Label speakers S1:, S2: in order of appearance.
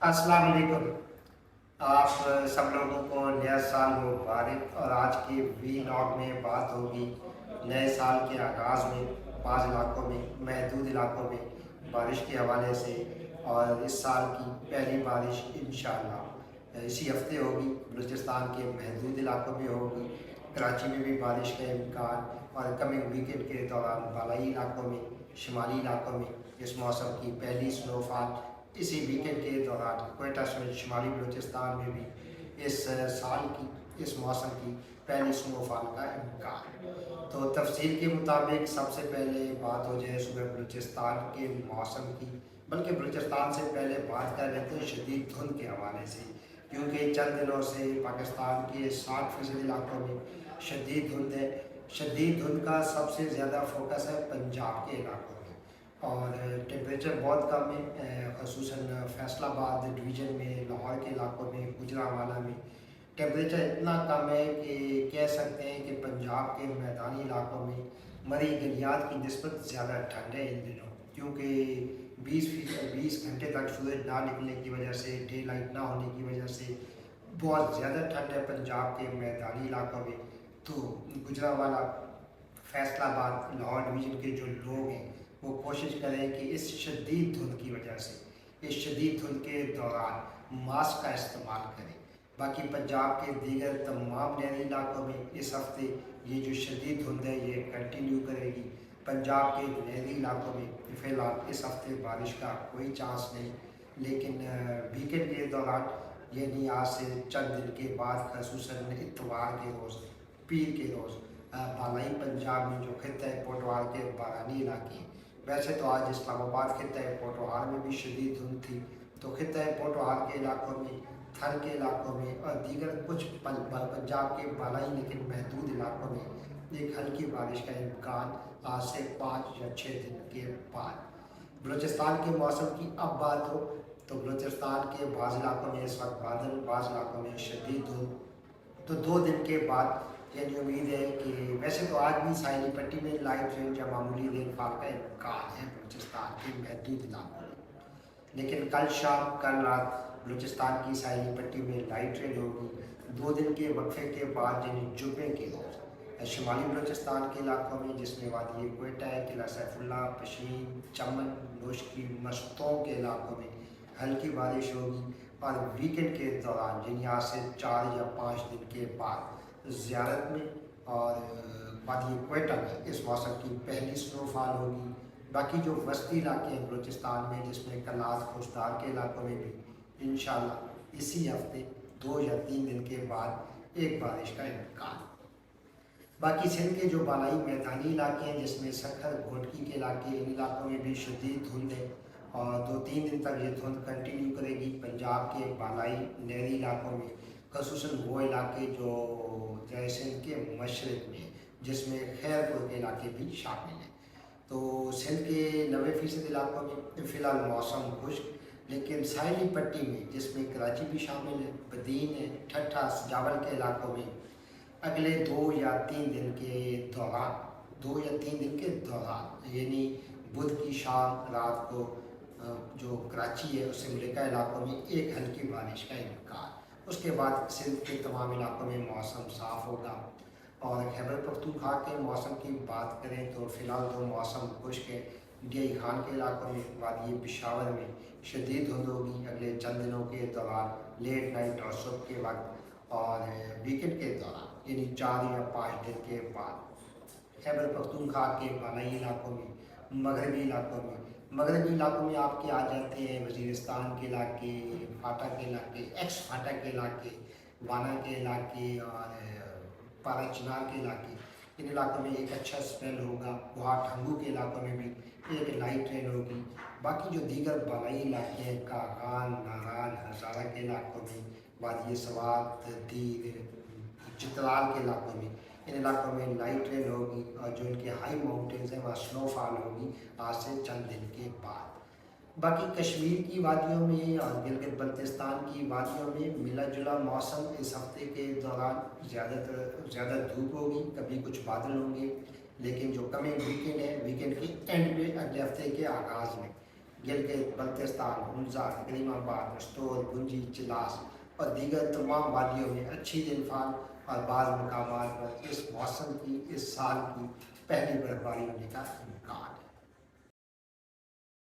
S1: अस्सलाम वालेकुम। आप सब लोगों को नया साल मुबारक। और आज के व्लॉग में बात होगी नए साल के आगाज़ में बाज़ इलाकों में, महदूद इलाकों में बारिश के हवाले से। और इस साल की पहली बारिश इंशाअल्लाह इसी हफ्ते होगी। बलूचिस्तान के महदूद इलाकों में होगी, कराची में भी बारिश का इम्कान। और कमिंग वीकेंड के दौरान बालाई इलाकों में, शुमाली इलाकों में इस मौसम की पहली स्नोफॉल इसी वीकेंड के दौरान कोयटा समेत शुमाली बलूचिस्तान में भी इस साल की इस मौसम की पहली स्नोफॉल का इम्कान। तो तफसील के मुताबिक सबसे पहले बात हो जाए सुबह बलूचिस्तान के मौसम की, बल्कि बलूचिस्तान से पहले बात कर लेते हैं शदीद धुंध के हवाले से, क्योंकि चंद दिनों से पाकिस्तान के 60% इलाकों में शदीद धुंध है। शदीद धुंध का सबसे ज़्यादा फोकस है पंजाब के इलाकों में, और टेम्परेचर बहुत कम है। ख़ुसूसन फैसलाबाद डिवीज़न में, लाहौर के इलाकों में, गुजरांवाला में टेम्परेचर इतना कम है कि कह सकते हैं कि पंजाब के मैदानी इलाकों में मरी गलियात की निस्बत ज़्यादा ठंड है इन दिनों, क्योंकि 20 घंटे तक सूरज ना निकलने की वजह से, डे लाइट ना होने की वजह से बहुत ज़्यादा ठंड है पंजाब के मैदानी इलाकों में। तो गुजरांवाला, फैसलाबाद, लाहौर डिवीज़न के जो लोग हैं वो कोशिश करें कि इस शदीद धुंध की वजह से, इस शदीद धुंध के दौरान मास्क का इस्तेमाल करें। बाकी पंजाब के दीगर तमाम नहरी इलाकों में इस हफ्ते ये जो शदीद धुंध है ये कंटिन्यू करेगी। पंजाब के नहरी इलाकों में फ़िलहाल इस हफ्ते बारिश का कोई चांस नहीं, लेकिन वीकेंड के दौरान यानी आज से चंद दिन के बाद, खसूसन इतवार के रोज़, पीर के रोज़, बालाई पंजाब में जो खित्ता पोटवार के बारानी इलाके हैं, वैसे तो आज इस्लामाबाद खित्ता पोटवार में भी शदीद धुंध थी, तो खित्ता पोटवार के इलाकों में, थर के इलाकों में और दीगर कुछ पंजाब के बालाई लेकिन महदूद इलाकों में एक हल्की बारिश का इम्कान आज से 5 या 6 दिन के बाद। बलूचिस्तान के मौसम की अब बात हो तो बलूचिस्तान के बाज़ इलाकों में इस वक्त बादल, बाज़ इलाकों में शदीद धुंध। तो 2 दिन के बाद यानी उम्मीद है कि वैसे तो आज भी साहिली पट्टी में लाइट रेन या मामूली रेनफॉल का इम्कान है बलूचिस्तान के महदूद इलाकों में, लेकिन कल शाम, कल रात बलूचिस्तान की साहिली पट्टी में लाइट रेन होगी। 2 दिन के वक्फे के बाद यानी जुम्मे के रोज़ शुमाली बलूचिस्तान के इलाकों में, जिसमें वादी कोयटा है, किला सैफुल्ला, पशीन, चमन, नोशकी, मस्तों के इलाकों में हल्की बारिश होगी। और वीकेंड के दौरान यानी आज से 4 या 5 दिन के बाद ज़ियारत में और वादी कोयटा में इस मौसम की पहली स्नोफॉल होगी। बाकी जो वस्ती इलाके हैं बलूचिस्तान में, जिसमें कलात, खुशदार के इलाकों में भी इंशाअल्लाह इसी हफ्ते 2 या 3 दिन के बाद एक बारिश का इम्कान। बाकी सिंध के जो बालाई मैदानी इलाके हैं, जिसमें सखर, घोटकी के इलाके, इन इलाकों में भी शदीद धुंध है और 2-3 दिन तक ये धुंध कंटिन्यू करेगी। पंजाब के बालाई नहरी इलाकों में, खसूसन वो इलाके जो जय सिंध के मशरक़ में, जिसमें खैरपुर के इलाके भी शामिल हैं। तो सिंध के 90% इलाकों में फ़िलहाल मौसम खुश्क, लेकिन साहिली पट्टी में, जिसमें कराची भी शामिल है, बदीन है, ठट्ठा, सजावल के इलाकों में अगले 2 या 3 दिन के दौरान, 2 या 3 दिन के दौरान यानी बुध की शाम रात को जो कराची है उससे मुल्का इलाकों में एक हल्की बारिश का इम्कान। उसके बाद सिंध के तमाम इलाकों में मौसम साफ़ होगा। और खैबर पख्तूनख्वा के मौसम की बात करें तो फ़िलहाल तो मौसम खुश्क है। डी खान के इलाकों में, वादी पेशावर में शदीद धुंध होगी अगले चंद दिनों के दौरान, लेट नाइट और सुबह के वक्त। और वीकेंड के दौरान यानी 4 या 5 दिन के बाद खैबर पख्तूनख्वा के बालाई इलाकों में, मगरबी इलाकों में आपके आ जाते हैं वज़ीरिस्तान के इलाके, फाटा के इलाके, एक्स फाटा के इलाके, वाना के इलाके और पारा चिनार के इलाके। इन इलाकों में एक अच्छा स्पेल होगा। वहाँ ठंगू के इलाकों में भी एक लाइट रेन होगी। बाकी जो दीगर बालाई इलाके हैं, कागान, नारान, हज़ारा के इलाकों में, वादी सवात, दीर, चित्राल के इलाकों में, इन इलाकों में लाइट रेन होगी। और जो इनके हाई माउंटेन्स हैं वहाँ स्नोफॉल होगी आज से चंद दिन के बाद। बाकी कश्मीर की वादियों में और गिलगित बल्तिस्तान की वादियों में मिला जुला मौसम। इस हफ्ते के दौरान ज़्यादा धूप होगी, कभी कुछ बादल होंगे, लेकिन जो कमिंग वीकेंड है, वीकेंड के एंड में, अगले हफ्ते के आगाज़ में گلگت بلتستان، حمزہ، کریم آباد، نشتور، گنجی، چلاس اور دیگر تمام وادیوں میں اچھی رین فال اور بعض مقامات پر اس موسم کی اس سال کی پہلی برفباری ہونے کا امکان ہے۔